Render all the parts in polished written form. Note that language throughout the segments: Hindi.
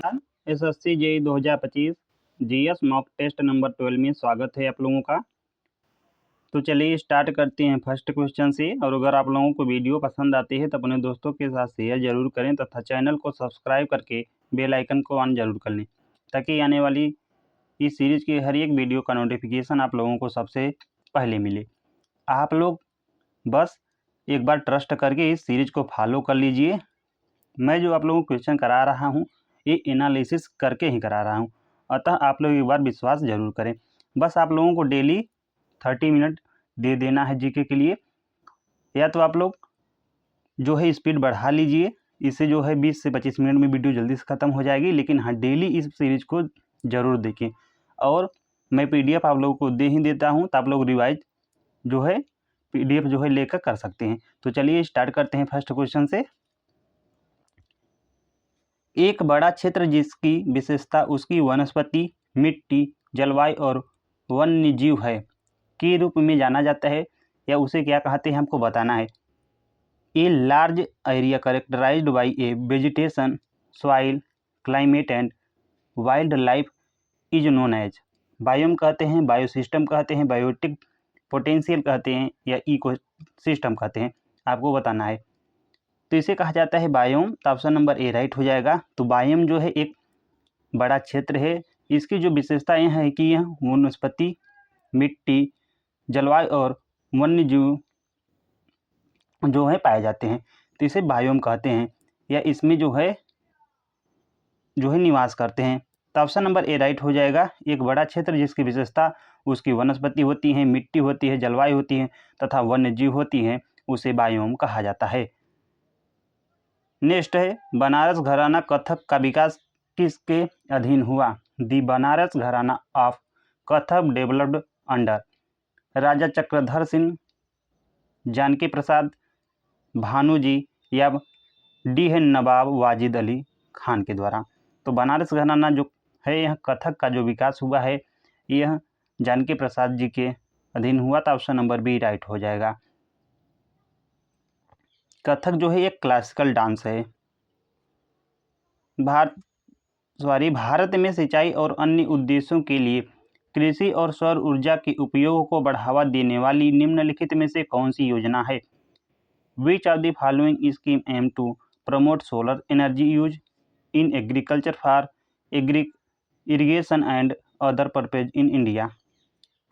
SSC JE 2025 GS mock test number 12 में स्वागत है आप लोगों का। तो चलिए स्टार्ट करते हैं फर्स्ट क्वेश्चन से। और अगर आप लोगों को वीडियो पसंद आती है तो अपने दोस्तों के साथ शेयर जरूर करें तथा चैनल को सब्सक्राइब करके बेल आइकन को ऑन जरूर कर लें, ताकि आने वाली इस सीरीज की हर एक वीडियो का नोटिफिकेशन आप लोगों को सबसे पहले मिले। आप लोग बस एक बार ट्रस्ट करके इस सीरीज को फॉलो कर लीजिए। मैं जो आप लोगों को क्वेश्चन करा रहा हूँ ये एनालिसिस करके ही करा रहा हूँ, अतः आप लोग एक बार विश्वास जरूर करें। बस आप लोगों को डेली 30 मिनट दे देना है जीके के लिए, या तो आप लोग जो है स्पीड बढ़ा लीजिए, इससे जो है 20 से 25 मिनट में वीडियो जल्दी से ख़त्म हो जाएगी। लेकिन हाँ, डेली इस सीरीज को ज़रूर देखें। और मैं पीडीएफ आप लोगों को दे ही देता हूँ, तो आप लोग रिवाइज जो है पीडीएफ जो है लेकर कर सकते हैं। तो चलिए स्टार्ट करते हैं फर्स्ट क्वेश्चन से। एक बड़ा क्षेत्र जिसकी विशेषता उसकी वनस्पति, मिट्टी, जलवायु और वन्यजीव है के रूप में जाना जाता है, या उसे क्या कहते हैं हमको बताना है। A large area characterised by a vegetation, soil, climate and wild life is known as. Biome कहते हैं, बायोसिस्टम कहते हैं, बायोटिक पोटेंशियल कहते हैं, या इकोसिस्टम कहते हैं, आपको बताना है। तो इसे कहा जाता है बायोम। तो ऑप्शन नंबर ए राइट हो जाएगा। तो बायोम जो है एक बड़ा क्षेत्र है। इसकी जो विशेषताएं हैं कि यह वनस्पति, मिट्टी, जलवायु और वन्यजीव जो है पाए जाते हैं, तो इसे बायोम कहते हैं, या इसमें जो है निवास करते हैं। तो ऑप्शन नंबर ए राइट हो जाएगा। एक बड़ा क्षेत्र जिसकी विशेषता उसकी वनस्पति होती है, मिट्टी होती है, जलवायु होती है तथा वन्यजीव होती है, उसे बायोम कहा जाता है। नेक्स्ट है बनारस घराना कथक का विकास किसके अधीन हुआ। दी बनारस घराना ऑफ कथक डेवलप्ड अंडर राजा चक्रधर सिंह, जानकी प्रसाद, भानुजी, या डी है नवाब वाजिद अली खान के द्वारा। तो बनारस घराना जो है यह कथक का जो विकास हुआ है यह जानकी प्रसाद जी के अधीन हुआ। था ऑप्शन नंबर बी राइट हो जाएगा। कथक जो है एक क्लासिकल डांस है। भारत में सिंचाई और अन्य उद्देश्यों के लिए कृषि और सौर ऊर्जा के उपयोग को बढ़ावा देने वाली निम्नलिखित में से कौन सी योजना है। Which of the following scheme aim to promote solar energy use in agriculture for irrigation and other purpose in India.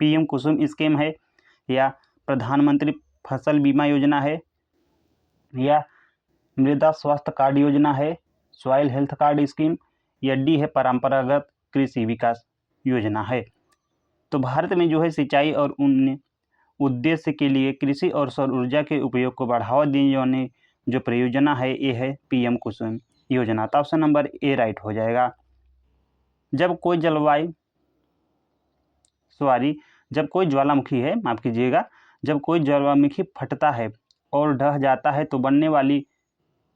PM Kusum scheme है, या प्रधानमंत्री फसल बीमा योजना है, या मृदा स्वास्थ्य कार्ड योजना है, सॉइल हेल्थ कार्ड स्कीम, या डी है परंपरागत कृषि विकास योजना है। तो भारत में जो है सिंचाई और अन्य उद्देश्य के लिए कृषि और सौर ऊर्जा के उपयोग को बढ़ावा देने वाली जो परियोजना है ये है पीएम कुसुम योजना। तो ऑप्शन नंबर ए राइट हो जाएगा। जब कोई ज्वालामुखी है, माफ कीजिएगा, जब कोई ज्वालामुखी फटता है और ढह जाता है तो बनने वाली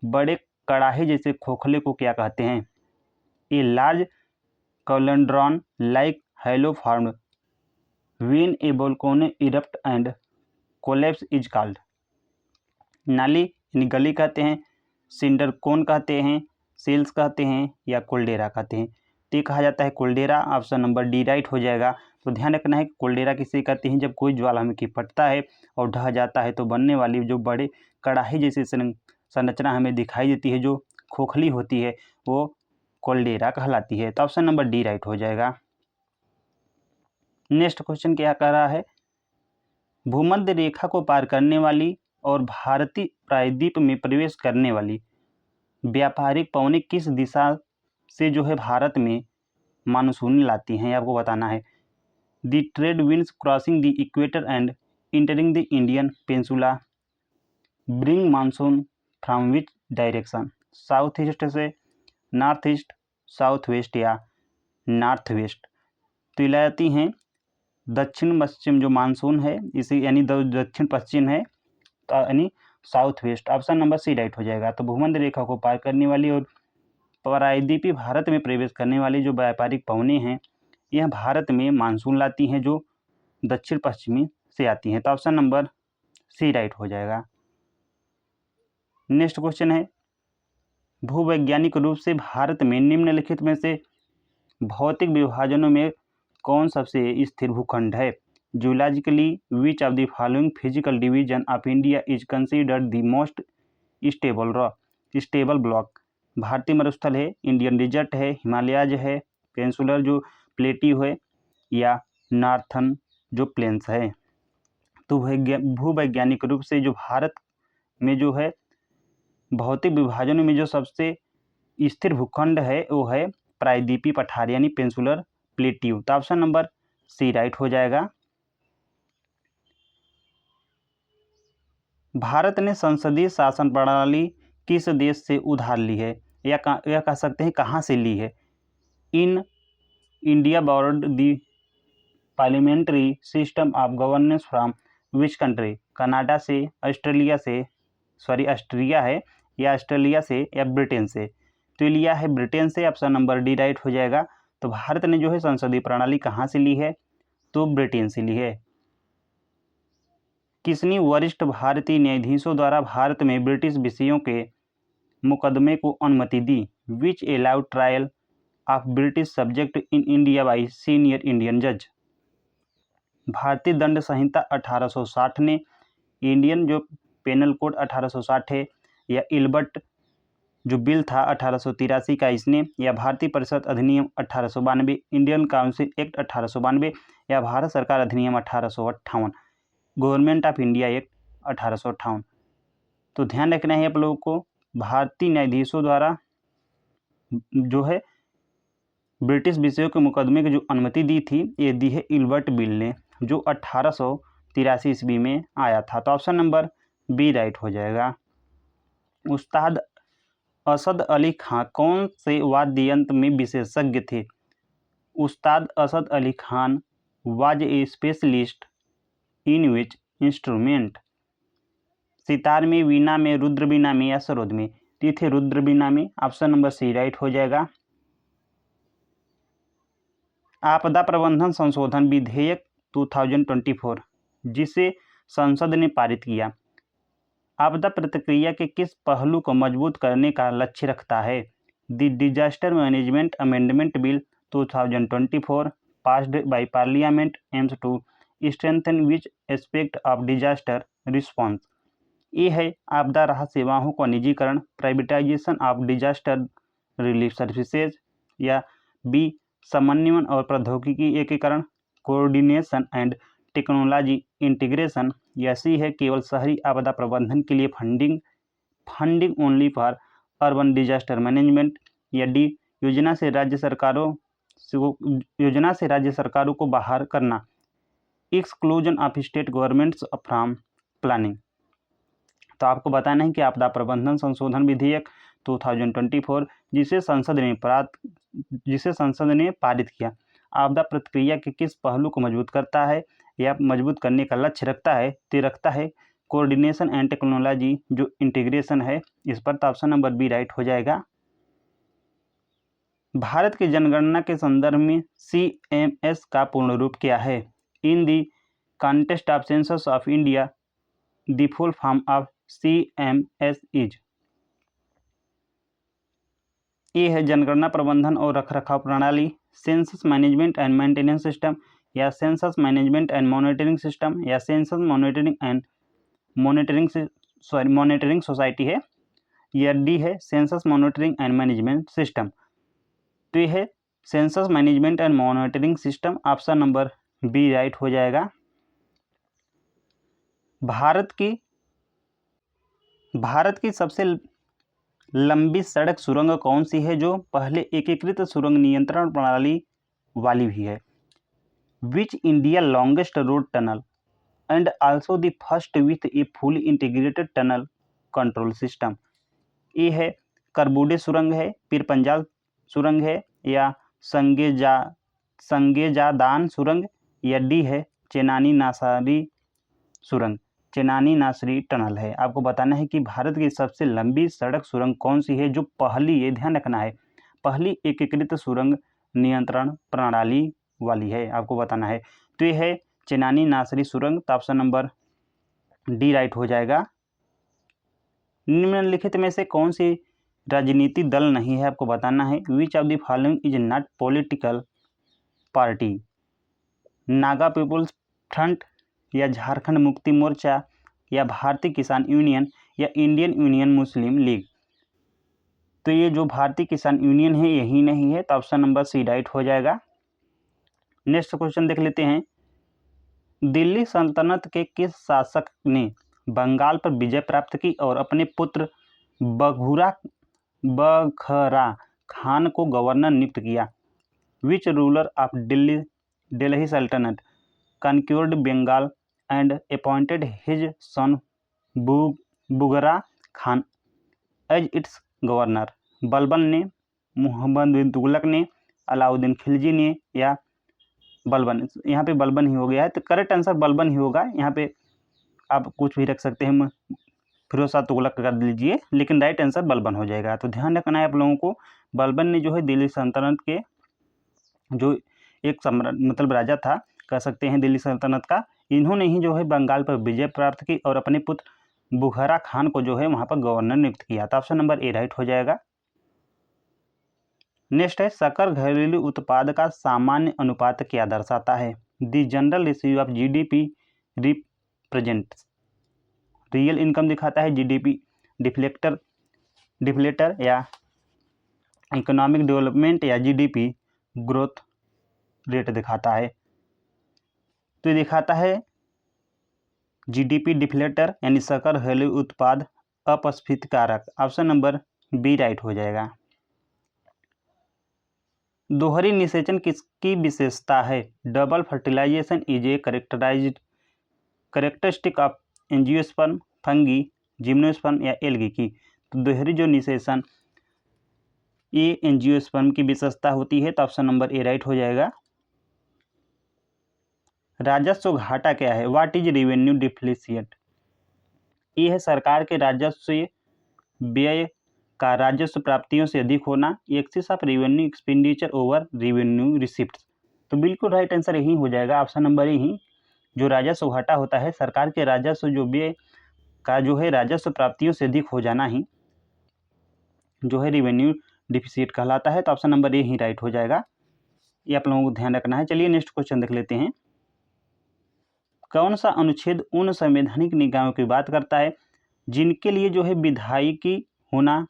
बड़े कड़ाहे जैसे खोखले को क्या कहते हैं। A large caldera like hollow formed when a volcano erupt and collapse is called. नाली यानी गली कहते हैं, सिंडर कोन कहते हैं, सेल्स कहते हैं, या कोल्डेरा कहते हैं। तो ये कहा जाता है कोल्डेरा। ऑप्शन नंबर डी राइट हो जाएगा। तो ध्यान रखना है कि कोल्डेरा किसे कहते हैं, जब कोई ज्वालामुखी फटता है और ढह जाता है तो बनने वाली जो बड़े कड़ाही जैसी संरचना हमें दिखाई देती है, जो खोखली होती है, वो कोल्डेरा कहलाती है। तो ऑप्शन नंबर डी राइट हो जाएगा। नेक्स्ट क्वेश्चन क्या कह रहा है। भूमध्य रेखा को पार करने वाली और भारतीय प्रायद्वीप में प्रवेश करने वाली व्यापारिक पवनें किस दिशा से जो है भारत में मानसून लाती हैं, आपको बताना है। The trade winds crossing the equator and entering the Indian peninsula bring monsoon from which direction. South east से, नॉर्थ ईस्ट, साउथ वेस्ट, या नॉर्थ वेस्ट। तो ये लाती हैं दक्षिण पश्चिम जो मानसून है इसी यानी दक्षिण पश्चिम है, तो यानी south west. Option number C right हो जाएगा। तो भूमध्य रेखा को पार करने वाली और प्रायद्वीपीय भारत में प्रवेश करने वाली जो व्यापारिक पवनें हैं यह भारत में मानसून लाती हैं, जो दक्षिण पश्चिमी से आती हैं। तो ऑप्शन नंबर सी राइट हो जाएगा। नेक्स्ट क्वेश्चन है भूवैज्ञानिक रूप से भारत में निम्नलिखित में से भौतिक विभाजनों में कौन सबसे स्थिर भूखंड है? Geologically which of the following physical division of India is considered the most stable block? भारतीय मरुस्थल है, इंडियन डिजर्ट है, हिमालयाज है, पेंसुलर जो प्लेटियो है, या नॉर्थन जो प्लेन्स है। तो भूवैज्ञानिक रूप से जो भारत में जो है भौतिक विभाजनों में जो सबसे स्थिर भूखंड है वो है प्रायद्वीपीय पठार यानी पेंसुलर प्लेटियो। तो ऑप्शन नंबर सी राइट हो जाएगा। भारत ने संसदीय शासन प्रणाली किस देश से उधार ली है, या कह सकते हैं कहाँ से ली है? In India board the parliamentary system of governance from which country? Canada से, ऑस्ट्रिया है, या ऑस्ट्रेलिया से, या ब्रिटेन से? तो लिया है ब्रिटेन से, ऑप्शन नंबर डी राइट हो जाएगा। तो भारत ने जो है संसदीय प्रणाली कहाँ से ली है? तो ब्रिटेन से ली है। किसने वरिष्ठ भारतीय न्यायाधीशों द्वारा भारत में ब्रिटिश विषयों के मुकदमे को अनुमति दी? Which allowed trial of British subject in India by senior Indian जज? भारतीय दंड संहिता 1860 ने, इंडियन जो पेनल कोड 1860 है, या इल्बर्ट जो बिल था 1883 का इसने, या भारतीय परिषद अधिनियम 1892, इंडियन काउंसिल एक्ट 1892, या भारत सरकार अधिनियम 1858, गवर्नमेंट ऑफ इंडिया एक्ट 1858। तो ध्यान रखना है आप लोगों को, भारतीय न्यायाधीशों द्वारा जो है ब्रिटिश विषयों के मुकदमे की जो अनुमति दी थी ये दी है इल्बर्ट बिल ने, जो 1883 ईस्वी में आया था। तो ऑप्शन नंबर बी राइट हो जाएगा। उस्ताद असद अली खां कौन से वाद्य यंत्र में विशेषज्ञ थे? उस्ताद Asad Ali Khan was a specialist in which instrument? Sitar में, वीणा में, रुद्र वीणा में, या सरोद में? ये थे रुद्र वीणा में, ऑप्शन नंबर सी राइट हो जाएगा। आपदा प्रबंधन संशोधन विधेयक 2024 जिसे संसद ने पारित किया, आपदा प्रतिक्रिया के किस पहलू को मजबूत करने का लक्ष्य रखता है? The disaster management amendment bill 2024 passed by parliament aims to strengthen which aspect of disaster response? A है आपदा राहत सेवाओं का निजीकरण, privatization of disaster relief services, या बी समन्वयन और प्रौद्योगिकी एकीकरण, कोऑर्डिनेशन एंड टेक्नोलॉजी इंटीग्रेशन, या सी है केवल शहरी आपदा प्रबंधन के लिए funding only for urban disaster management, या डी योजना से राज्य सरकारों को बाहर करना, exclusion of state governments from planning. तो आपको बताना है कि आपदा प्रबंधन संशोधन विधेयक 2024 जिसे संसद ने पारित किया, आपदा प्रतिक्रिया के किस पहलू को मजबूत करता है या मजबूत करने का लक्ष्य रखता है? तो रखता है कोऑर्डिनेशन एंड टेक्नोलॉजी जो इंटीग्रेशन है इस पर। तो ऑप्शन नंबर बी राइट हो जाएगा। भारत की जनगणना के संदर्भ में CMS का पूर्ण रूप क्या है? In the context of census of India the full form of CMS is? ये है जनगणना प्रबंधन और रखरखाव प्रणाली, census management and maintenance system, या census management and monitoring system, या सेंसस मॉनिटरिंग सोसाइटी है, या डी है census monitoring and management system. तो ये है census management and monitoring system, option number B right हो जाएगा। भारत की सबसे लंबी सड़क सुरंग कौन सी है जो पहले एकीकृत सुरंग नियंत्रण प्रणाली वाली भी है? Which India longest road tunnel and also the first with A fully integrated tunnel control system? ये है करबूडे सुरंग है, पीर पंजाल सुरंग है, या संगेजादान सुरंग, या डी है चेनानी नासरी टनल है। आपको बताना है कि भारत की सबसे लंबी सड़क सुरंग कौन सी है जो पहली, ये ध्यान रखना है, पहली एकीकृत सुरंग नियंत्रण प्रणाली वाली है, आपको बताना है। तो ये है चेनानी नासरी सुरंग। तो ऑप्शन नंबर डी राइट हो जाएगा। निम्नलिखित में से कौन सी राजनीति दल नहीं है, आपको बताना है। Which of the following is not political party? Naga people's front या झारखंड मुक्ति मोर्चा या भारतीय किसान यूनियन या इंडियन यूनियन मुस्लिम लीग? तो ये जो भारतीय किसान यूनियन है यही नहीं है, तो ऑप्शन नंबर सी राइट हो जाएगा। नेक्स्ट क्वेश्चन देख लेते हैं। दिल्ली सल्तनत के किस शासक ने बंगाल पर विजय प्राप्त की और अपने पुत्र बघरा खान को गवर्नर नियुक्त किया? विच रूलर ऑफ दिल्ली सल्तनत conquered Bengal and appointed his son Bughra Khan as its governor? Balban ने, मोहम्मद बिन तुगलक ने, अलाउद्दीन खिलजी ने या बलबन? यहाँ पे बलबन ही हो गया है, तो करेक्ट आंसर बलबन ही होगा। यहाँ पे आप कुछ भी रख सकते हैं, फिरोज शाह तुगलक कर लीजिए, लेकिन राइट आंसर बलबन हो जाएगा। तो ध्यान रखना है आप लोगों को, बलबन ने जो है दिल्ली सल्तनत के जो एक सम्राट मतलब राजा था, कह सकते हैं दिल्ली सल्तनत का, इन्होंने ही जो है बंगाल पर विजय प्राप्त की और अपने पुत्र बुखारा खान को जो है वहां पर गवर्नर नियुक्त किया। तो ऑप्शन नंबर ए राइट हो जाएगा। नेक्स्ट है, सकल घरेलू उत्पाद का सामान्य अनुपात क्या दर्शाता है? The general ratio of GDP represents, real income दिखाता है, जीडीपी डिफ्लेटर या इकोनॉमिक डेवलपमेंट या जीडीपी ग्रोथ रेट दिखाता है? तो दिखाता है जीडीपी डिफ्लेटर यानी सकल घरेलू उत्पाद अपस्फीति कारक। ऑप्शन नंबर बी राइट हो जाएगा। दोहरी निषेचन किसकी विशेषता है? Double fertilisation is a characteristic of angiosperm, fungi, gymnosperm या एल्गी की? तो दोहरी जो निषेचन ये एंजियोस्पर्म की विशेषता होती है, तो ऑप्शन नंबर ए राइट हो जाएगा। राजस्व घाटा क्या है? What is revenue deficit? ये है सरकार के राजस्व व्यय का राजस्व प्राप्तियों से अधिक होना, excess of revenue expenditure over revenue receipts. तो बिल्कुल राइट आंसर यही हो जाएगा, ऑप्शन नंबर ही। जो राजस्व घाटा होता है, सरकार के राजस्व जो व्यय का जो है राजस्व प्राप्तियों से अधिक हो जाना ही जो है रेवेन्यू डिफिसिट कहलाता है। तो option number A he right हो जाएगा, ये आप लोगों को ध्यान रखना है। चलिए नेक्स्ट क्वेश्चन देख लेते हैं। कौन सा अनुच्छेद उन संवैधानिक निकायों की बात करता है जिनके लिए जो है विधायिकी होना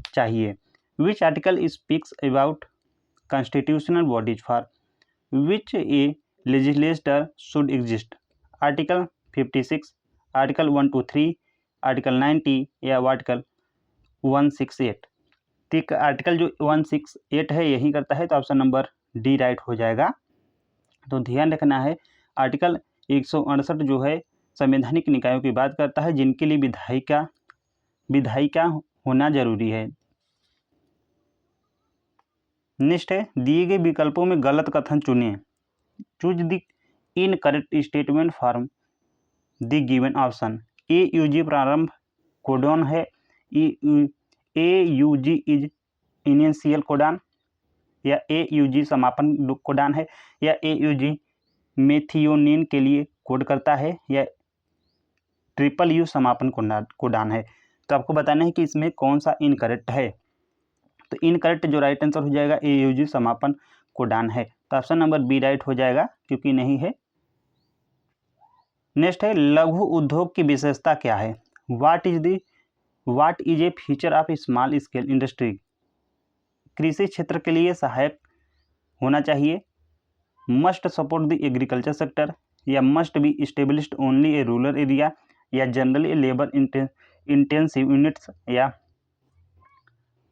चाहिए? Which article speaks about constitutional bodies for which A legislator should exist? Article 56, article 123, article 90 या आर्टिकल 168? ठीक, आर्टिकल जो 168 है यही करता है, तो ऑप्शन नंबर डी राइट हो जाएगा। तो ध्यान रखना है, आर्टिकल 168 जो है संवैधानिक निकायों की बात करता है जिनके लिए विधायिका होना जरूरी है। नेक्स्ट है, दिए गए विकल्पों में गलत कथन चुनें। Choose the incorrect statement form the given option. AUG प्रारंभ कोडॉन है, AUG इज इनिशियल कोडान, या AUG समापन कोडान है, या AUG मेथियोनिन के लिए कोड करता है, या TU समापन कोडान है? तो आपको बताना है कि इसमें कौन सा इनकरेक्ट है। तो इनकरेक्ट जो राइट आंसर हो जाएगा AUG समापन कोडान है। तो ऑप्शन नंबर बी राइट हो जाएगा, क्योंकि नहीं है। नेक्स्ट है, लघु उद्योग की विशेषता क्या है? What is a feature of small scale industry? कृषि क्षेत्र के लिए सहायक होना चाहिए, must support the agriculture sector, या must be established only a rural area, या जनरली लेबर इंटेंसिव यूनिट्स, या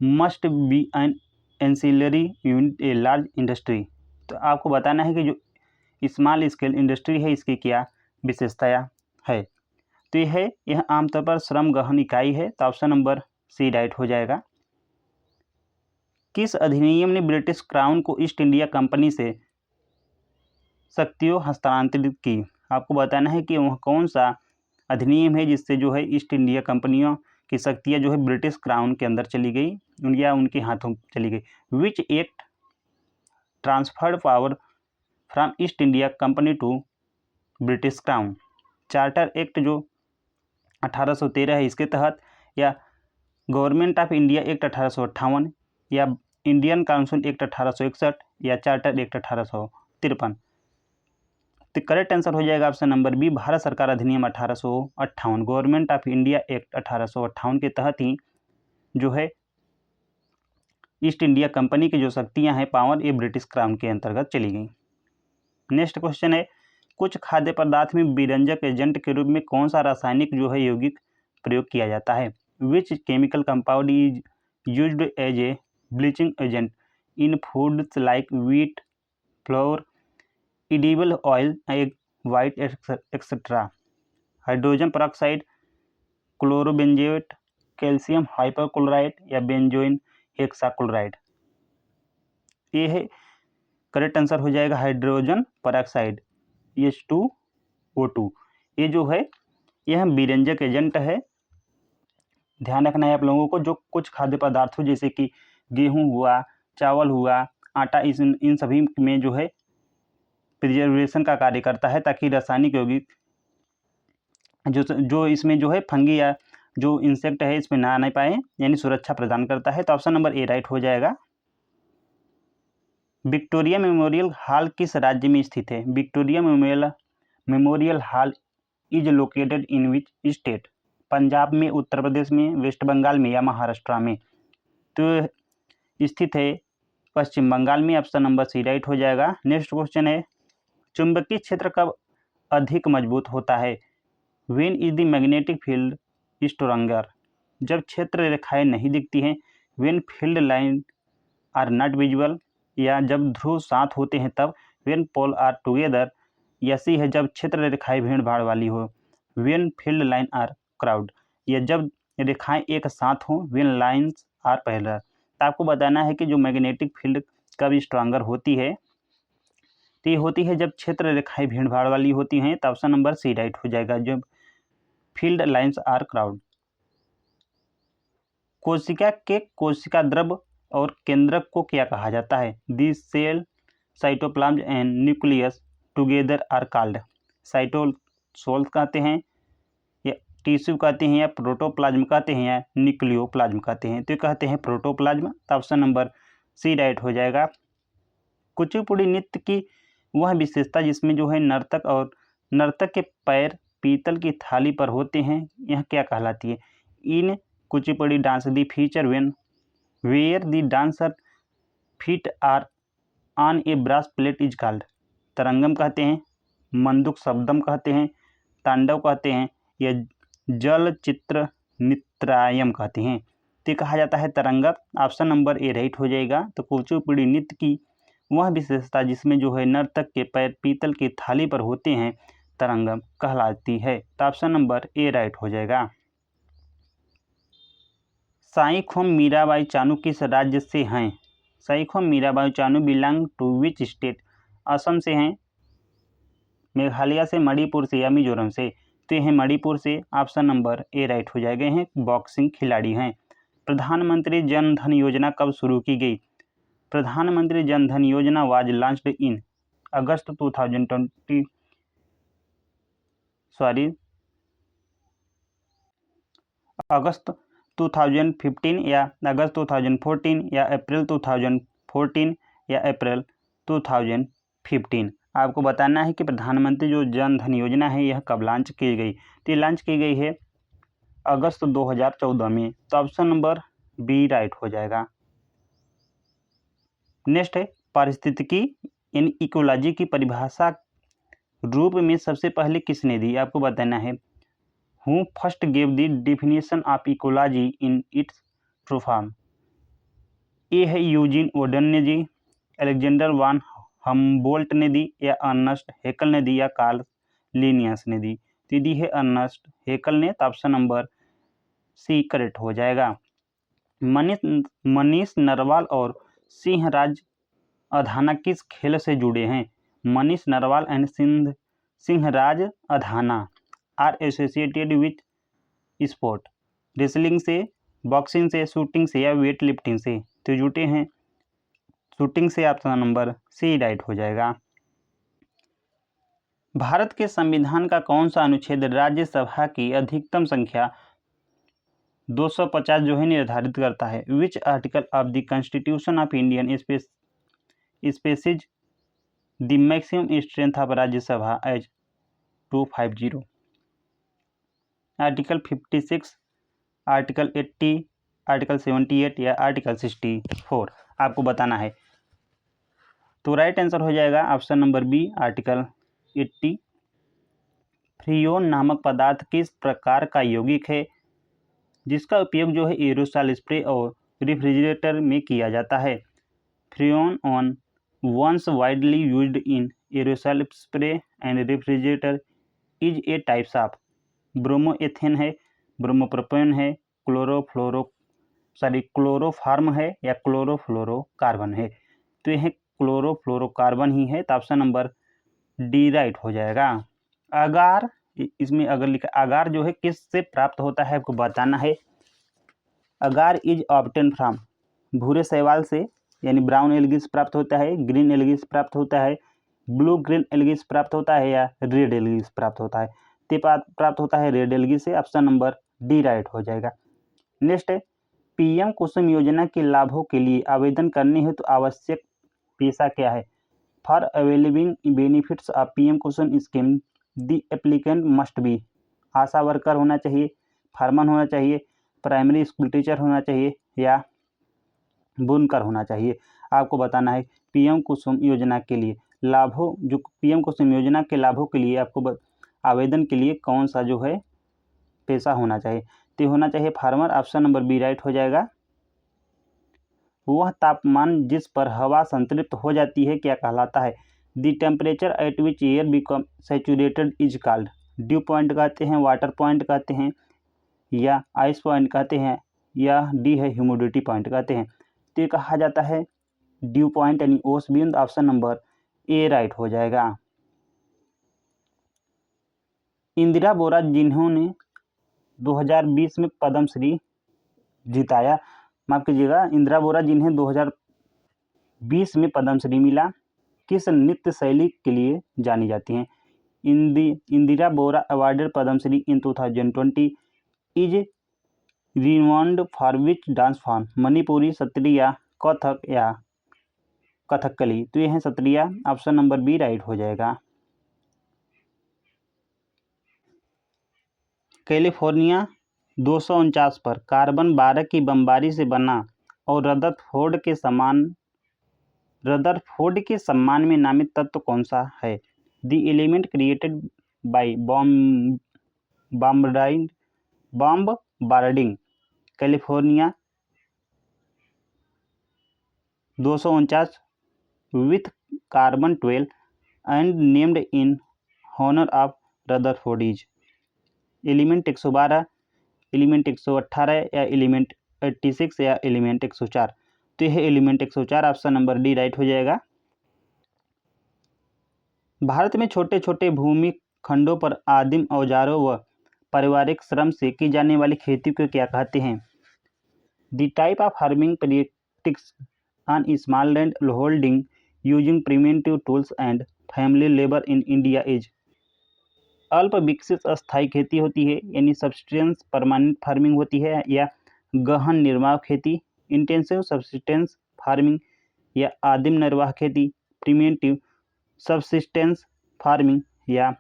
must be an ancillary unit a large industry? तो आपको बताना है कि जो स्मॉल स्केल इंडस्ट्री है इसकी क्या विशेषताएं है। तो यह आमतौर पर श्रम गहन इकाई है। तो ऑप्शन नंबर सी राइट हो जाएगा। किस अधिनियम ने ब्रिटिश क्राउन को ईस्ट इंडिया कंपनी से शक्तियों हस्तांतरित की? आपको बताना है कि वह कौन सा अधिनियम है जिससे जो है ईस्ट इंडिया कंपनियों की शक्तियाँ जो है ब्रिटिश क्राउन के अंदर चली गई या उनके हाथों चली गई? Which act transferred power from East India company to British crown? Charter act जो 1813 है इसके तहत, या गवर्नमेंट ऑफ इंडिया एक्ट 1858, या इंडियन काउंसिल एक्ट 1861, या चार्टर एक्ट 1853। तो करेक्ट आंसर हो जाएगा ऑप्शन नंबर बी, भारत सरकार अधिनियम 1858। गवर्नमेंट ऑफ इंडिया एक्ट 1858 के तहत ही जो है ईस्ट इंडिया कंपनी की जो शक्तियां हैं, पावर, ये ब्रिटिश क्राउन के अंतर्गत चली गई। नेक्स्ट क्वेश्चन है, कुछ खाद्य पदार्थ में विरंजक एजेंट के रूप में कौन सा रासायनिक जो है यौगिक प्रयोग किया जाता है? Which chemical compound is used as a bleaching agent in foods like wheat, flour, edible oil, egg white etcetera? Hydrogen peroxide, chlorobenzoate, calcium hypochlorite, या बेंजोइन हेक्साक्लोराइड? ये है करेक्ट आंसर हो जाएगा हाइड्रोजन पेरोक्साइड, H2O2। ये जो है यह विरंजक एजेंट है। ध्यान रखना है आप लोगों को, जो कुछ खाद्य पदार्थों जैसे कि गेहूं हुआ, चावल हुआ, आटा, इन सभी में जो है प्रिजर्वेशन का कार्य करता है, ताकि रासायनिक यौगिक जो इसमें जो है फंगी या जो इंसेक्ट है इसमें ना आने पाए, यानी सुरक्षा प्रदान करता है। तो ऑप्शन नंबर ए राइट हो जाएगा। विक्टोरिया मेमोरियल हॉल किस राज्य में स्थित है? Victoria memorial hall is located in which state? Punjab में, उत्तर प्रदेश में, वेस्ट बंगाल में, या महाराष्ट्र में? तो स्थित है पश्चिम बंगाल में। ऑप्शन नंबर सी राइट हो जाएगा। नेक्स्ट क्वेश्चन है, चुंबकीय क्षेत्र कब अधिक मजबूत होता है? When is the magnetic field stronger? जब क्षेत्र रेखाएं नहीं दिखती हैं। When field line are not visual, या जब ध्रुव साथ होते हैं तब। व्हेन पोल आर टुगेदर, या सी है जब क्षेत्र रेखाएं भीड़ भाड़ वाली हो। When field line are crowd, या जब रेखाएं एक साथ हों। When lines are parallel. तो आपको बताना है कि जो मैग्नेटिक फील्ड कब स्ट्रांगर होती है, तो ये होती है जब क्षेत्र रेखाएं भीड़ भाड़ वाली होती हैं। तो ऑप्शन नंबर सी राइट हो जाएगा, जब फील्ड लाइन्स आर क्राउड। कोशिका के कोशिका द्रव और केंद्रक को क्या कहा जाता है? The cell, cytoplasm and nucleus together are called? Cytosol कहते हैं, या टिश्यू कहते हैं, या प्रोटोप्लाज्म कहते हैं, या न्यूक्लियोप्लाज्म कहते हैं? तो कहते हैं प्रोटोप्लाज्म। तो ऑप्शन नंबर सी राइट हो जाएगा। कुचिपुड़ी नृत्य की वह विशेषता जिसमें जो है नर्तक के पैर पीतल की थाली पर होते हैं, यह क्या कहलाती है? In Kuchipudi dance the feature when where the dancer feet are on a brass plate is called? Tarangam कहते हैं, मंदुक शब्दम कहते हैं, तांडव कहते हैं, या जल चित्र नित्रायम कहते हैं? तो कहा जाता है तरंगम। ऑप्शन नंबर ए राइट हो जाएगा। तो कुचिपुड़ी नृत्य की वह विशेषता जिसमें जो है नर्तक के पैर पीतल की थाली पर होते हैं, तरंगम कहलाती है। तो ऑप्शन नंबर ए राइट हो जाएगा। साईखोम मीराबाई चानू किस राज्य से हैं? Saikhom Mirabai Chanu belong to which state? Assam से हैं, मेघालय से, मणिपुर से, या मिजोरम से? तो यह मणिपुर से। ऑप्शन नंबर ए राइट हो जाएगा। हैं बॉक्सिंग खिलाड़ी हैं। प्रधानमंत्री जन धन योजना कब शुरू की गई? प्रधानमंत्री जन धन योजना वाज लॉन्च्ड इन अगस्त 2020 अगस्त 2015, या अगस्त 2014, या अप्रैल 2014, या अप्रैल 2015? आपको बताना है कि प्रधानमंत्री जो जन धन योजना है यह कब लॉन्च की गई? तो ये लॉन्च की गई है अगस्त 2014 में। तो ऑप्शन नंबर बी राइट हो जाएगा। नेक्स्ट है, पारिस्थितिकी यानी इकोलॉजी की परिभाषा रूप में सबसे पहले किसने दी? आपको बताना है। Who first gave the definition of ecology in its true form? A है यूजीन ओडन ने दी, अलेक्जेंडर वान हमबोल्ट ने दी, या अर्नस्ट हेकल ने दी, या कार्ल लिनियस ने दी? तो दी है अर्नस्ट हेकल ने। तो ऑप्शन नंबर सी करेक्ट हो जाएगा। मनीष नरवाल और सिंहराज अधाना किस खेल से जुड़े हैं? Manish Narwal and Singhraj Adhana are associated with sport? Wrestling से, बॉक्सिंग से, शूटिंग से, या वेट लिफ्टिंग से? तो जुटे हैं शूटिंग से। ऑप्शन नंबर सी राइट हो जाएगा। भारत के संविधान का कौन सा अनुच्छेद राज्यसभा की अधिकतम संख्या 250 जो है निर्धारित करता है। Which article of the constitution of Indian specifies the maximum strength of Rajya Sabha as 250। Article 56, article 80, article 78 या आर्टिकल 64 आपको बताना है। तो राइट आंसर हो जाएगा option number B, article 80। Freon नामक पदार्थ किस प्रकार का यौगिक है जिसका उपयोग जो है एरोसॉल स्प्रे और रेफ्रिजरेटर में किया जाता है? Freon on once widely used in aerosol spray and refrigerator is a types of bromoethane है, ब्रोमोप्रोपेन है, क्लोरोफार्म है या क्लोरोफ्लोरोकार्बन है। तो यह क्लोरोफ्लोरोकार्बन ही है, तो ऑप्शन नंबर डी राइट हो जाएगा। अगार, इसमें अगर लिखा अगार जो है किससे प्राप्त होता है आपको बताना है। अगार इज ऑब्टेन फ्रॉम भूरे शैवाल से, यानी ब्राउन एल्गी से प्राप्त होता है, ग्रीन एल्गी से प्राप्त होता है, ब्लू ग्रीन एल्गी से प्राप्त होता है या रेड एल्गी से प्राप्त होता है। तो प्राप्त होता है रेड एल्गी से, ऑप्शन नंबर डी राइट हो जाएगा। नेक्स्ट है पीएम कुसुम योजना के लाभों के लिए आवेदन करने हेतु तो आवश्यक पेशा क्या है? For availing benefits of PM Kusum scheme the applicant must be ASHA worker होना चाहिए, फार्मर होना चाहिए, प्राइमरी स्कूल टीचर होना चाहिए या बुनकर होना चाहिए। आपको बताना है पीएम कुसुम योजना के लिए लाभों, जो पीएम कुसुम योजना के लाभों के लिए आपको आवेदन के लिए कौन सा जो है पेशा होना चाहिए? तो होना चाहिए farmer, option number B right हो जाएगा। वह तापमान जिस पर हवा संतृप्त हो जाती है क्या कहलाता है? The temperature at which air become saturated is called. Due point कहते हैं, वाटर पॉइंट कहते हैं या आइस पॉइंट कहते हैं या डी है ह्यूमिडिटी पॉइंट कहते हैं। तो ये कहा जाता है ड्यू पॉइंट यानी ओस बिंदु, ऑप्शन नंबर ए राइट हो जाएगा। इंदिरा बोरा जिन्होंने 2020 में पद्मश्री जिताया, माफ कीजिएगा, इंदिरा बोरा जिन्हें 2020 में पद्मश्री मिला, किस नृत्य शैली के लिए जानी जाती हैं? Indira Bora awarded Padma Shri in 2020 is renowned for which dance form? Manipuri, Sattriya, Kathak या कथकली। तो ये है Sattriya, option number B right हो जाएगा। कैलिफोर्निया 249 पर कार्बन 12 की बमबारी से बना और रदरफोर्ड के सम्मान में नामित तत्व कौन सा है? The element created by bombarding California 249 with carbon 12 and named in honour of Rutherford is element 112, element 118 या एलिमेंट 86 या एलिमेंट 104। तो यह element 104, option number D right हो जाएगा। भारत में छोटे छोटे भूमि खंडों पर आदिम औजारों व पारिवारिक श्रम से की जाने वाली खेती को क्या कहते हैं? The type of farming practice on small land holding using primitive tools and family labour in India is. अल्प विकसित अस्थायी खेती होती है, यानी सब्सिस्टेंस परमानेंट फार्मिंग होती है, या गहन निर्वाह खेती इंटेंसिव सब्सिस्टेंस फार्मिंग, या आदिम निर्वाह खेती प्रिमिटिव सब्सिस्टेंस फार्मिंग, या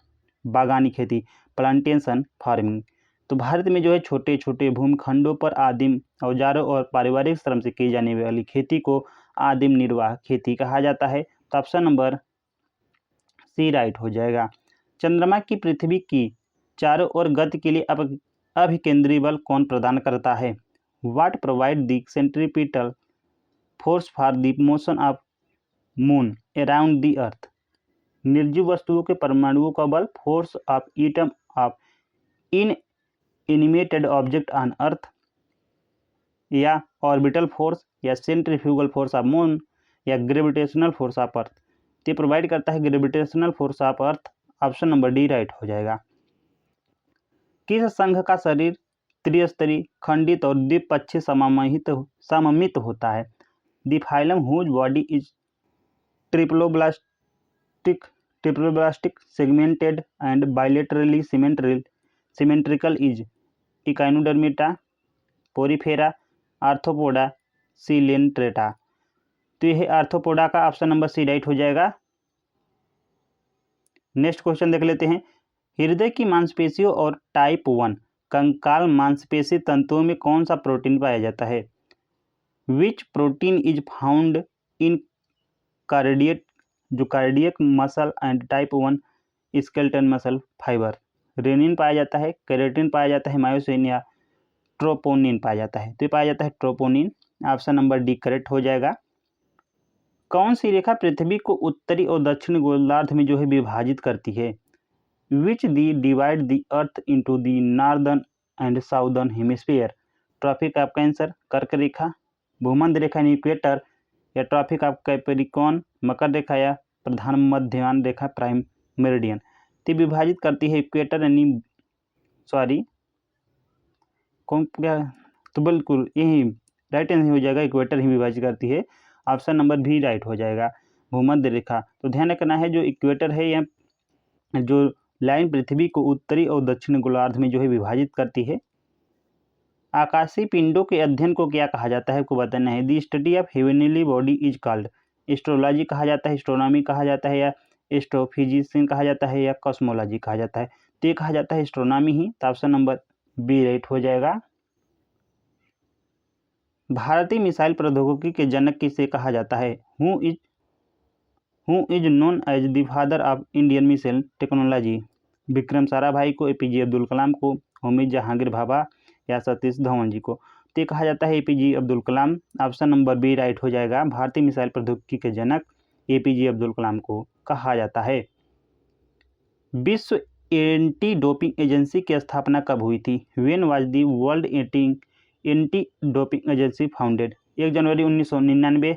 बागानी खेती प्लांटेशन फार्मिंग। तो भारत में जो है छोटे छोटे भूमिखंडों पर आदिम औजारों और पारिवारिक श्रम से की जाने वाली खेती को आदिम निर्वाह खेती कहा जाता है। तो ऑप्शन नंबर सी राइट हो जाएगा। चंद्रमा की पृथ्वी की चारों ओर गति के लिए अभिकेंद्री बल कौन प्रदान करता है? What provide the centripetal force for the motion of moon around the earth? निर्जीव वस्तुओं के परमाणुओं का बल, force of atom of inanimate object on earth, या ऑर्बिटल फोर्स, या सेंट्रीफ्यूगल फोर्स ऑफ मून, या ग्रेविटेशनल फोर्स ऑफ अर्थ। ये प्रोवाइड करता है gravitational force of earth, option number D right हो जाएगा। किस संघ का शरीर त्रिस्तरीय, खंडित और द्विपक्षीय सममित होता है? The phylum whose body is triploblastic segmented and bilaterally symmetrical is Echinodermata, Porifera, Arthropoda, Coelenterata. तो यह आर्थ्रोपोडा का ऑप्शन नंबर सी राइट हो जाएगा। नेक्स्ट क्वेश्चन देख लेते हैं। हृदय की मांसपेशियों और टाइप 1 कंकाल मांसपेशी तंतुओं में कौन सा प्रोटीन पाया जाता है? Which protein is found in cardiac muscle and type 1 skeletal muscle fibre? Renin पाया जाता है, केराटिन पाया जाता है, मायोसिन या ट्रोपोनिन पाया जाता है? तो ये पाया जाता है troponin. Option number D correct हो जाएगा। कौन सी रेखा पृथ्वी को उत्तरी और दक्षिणी गोलार्ध में जो है विभाजित करती है? Which the divide the earth into the northern and southern hemisphere? Tropic of Cancer कर्क रेखा, भूमध्य रेखा इक्वेटर या ट्रॉपिक ऑफ कैप्रिकॉर्न मकर रेखा या प्रधान मध्याह्न रेखा प्राइम मेरिडियन? तो विभाजित करती है इक्वेटर यानी कौन क्या, तो बिल्कुल यही राइट आंसर हो जाएगा, इक्वेटर ही विभाजित करती है। ऑप्शन नंबर भी राइट हो जाएगा, भूमध्य रेखा। तो ध्यान रखना है जो इक्वेटर है या जो लाइन पृथ्वी को उत्तरी और दक्षिणी गोलार्ध में जो है विभाजित करती है। आकाशीय पिंडों के अध्ययन को क्या कहा जाता है आपको बताना है। The study of heavenly body is called? Astrology कहा जाता है, एस्ट्रोनॉमी कहा जाता है या एस्ट्रोफिजिक्स कहा जाता है या कॉस्मोलॉजी कहा जाता है? तो ये कहा जाता है एस्ट्रोनॉमी ही। तो ऑप्शन नंबर बी राइट हो जाएगा। भारतीय मिसाइल प्रौद्योगिकी के जनक किसे कहा जाता है? Who is known as the father of Indian missile technology? Vikram Sarabhai को, एपीजे अब्दुल कलाम को, होमी जहांगीर भाभा या सतीश धवन जी को? तो ये कहा जाता है APJ Abdul Kalam. Option number B right हो जाएगा। भारतीय मिसाइल प्रौद्योगिकी के जनक एपीजे अब्दुल कलाम को कहा जाता है। विश्व एंटी डोपिंग एजेंसी की स्थापना कब हुई थी? When was the world anti doping agency founded? 1 जनवरी 1999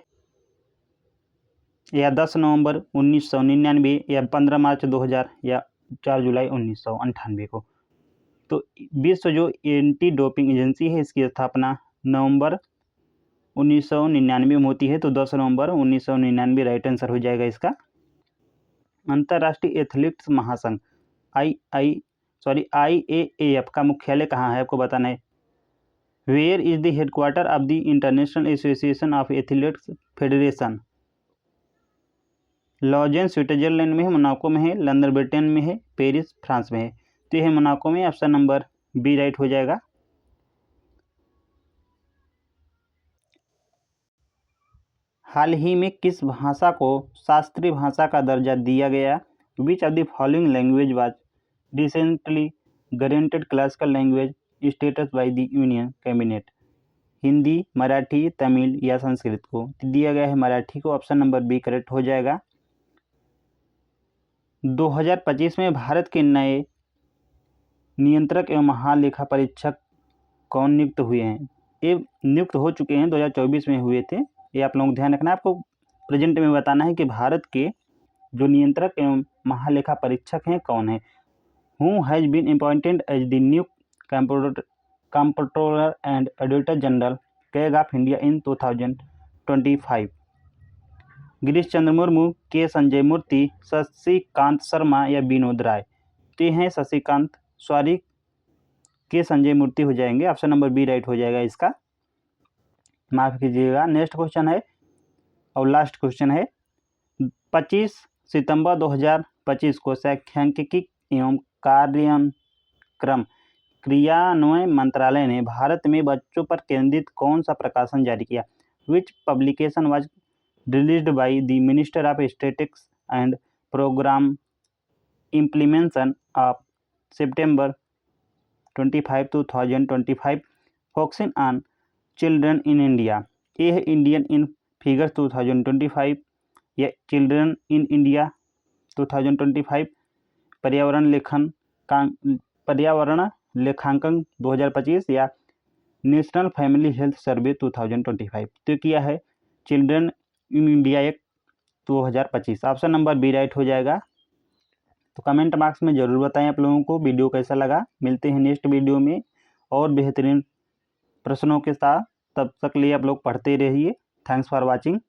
या 10 नवंबर 1999 या 15 मार्च 2000 या 4 जुलाई 1998 को? तो विश्व जो एंटी डोपिंग एजेंसी है इसकी स्थापना नवंबर 1999 में होती है। तो 10 नवंबर 1999 राइट आंसर हो जाएगा इसका। अंतर्राष्ट्रीय एथलेटिक्स महासंघ IAAF का मुख्यालय कहाँ है आपको बताना है। Where is the headquarter of the international association of athletics federation? Lausanne Switzerland में है, मोनाको में है, लंदन ब्रिटेन में है, पेरिस फ्रांस में है? तो यह मोनाको में। ऑप्शन नंबर बी राइट हो जाएगा। हाल ही में किस भाषा को शास्त्रीय भाषा का दर्जा दिया गया? विच of the following language was recently granted classical language status by the union cabinet? Hindi, Marathi, Tamil या संस्कृत को? दिया गया है मराठी को। ऑप्शन नंबर बी करेक्ट हो जाएगा। 2025 में भारत के नए नियंत्रक एवं महालेखा परीक्षक कौन नियुक्त हुए हैं? ये नियुक्त हो चुके हैं, 2024 में हुए थे। ये आप लोगों को ध्यान रखना है। आपको प्रेजेंट में बताना है कि भारत के जो नियंत्रक एवं महालेखा परीक्षक हैं कौन है। Who has been appointed as the new Comptroller and Auditor General CAG of India in 2025? Girish Chandra Murmu, K Sanjay मूर्ति, शशिकांत शर्मा या विनोद राय? तो ये हैं शशिकांत, के संजय मूर्ति हो जाएंगे। ऑप्शन नंबर बी राइट हो जाएगा इसका, माफ कीजिएगा। नेक्स्ट क्वेश्चन है और लास्ट क्वेश्चन है। 25 सितंबर 2025 को सांख्यिकी एवं कार्यक्रम क्रियान्वयन मंत्रालय ने भारत में बच्चों पर केंद्रित कौन सा प्रकाशन जारी किया? Which publication was released by the minister of statistics and programme implementation of September 25, 2025 focusing on children in India? ये है इंडियन इन फिगर्स 2025 या चिल्ड्रन इन इंडिया 2025, पर्यावरण लेखांकन 2025 या नेशनल फैमिली हेल्थ सर्वे 2025? तो किया है चिल्ड्रन इन इंडिया एक 2025। ऑप्शन नंबर बी राइट हो जाएगा। तो कमेंट बॉक्स में ज़रूर बताएं आप लोगों को वीडियो कैसा लगा। मिलते हैं नेक्स्ट वीडियो में और बेहतरीन प्रश्नों के साथ। तब तक लिए आप लोग पढ़ते रहिए। Thanks for watching.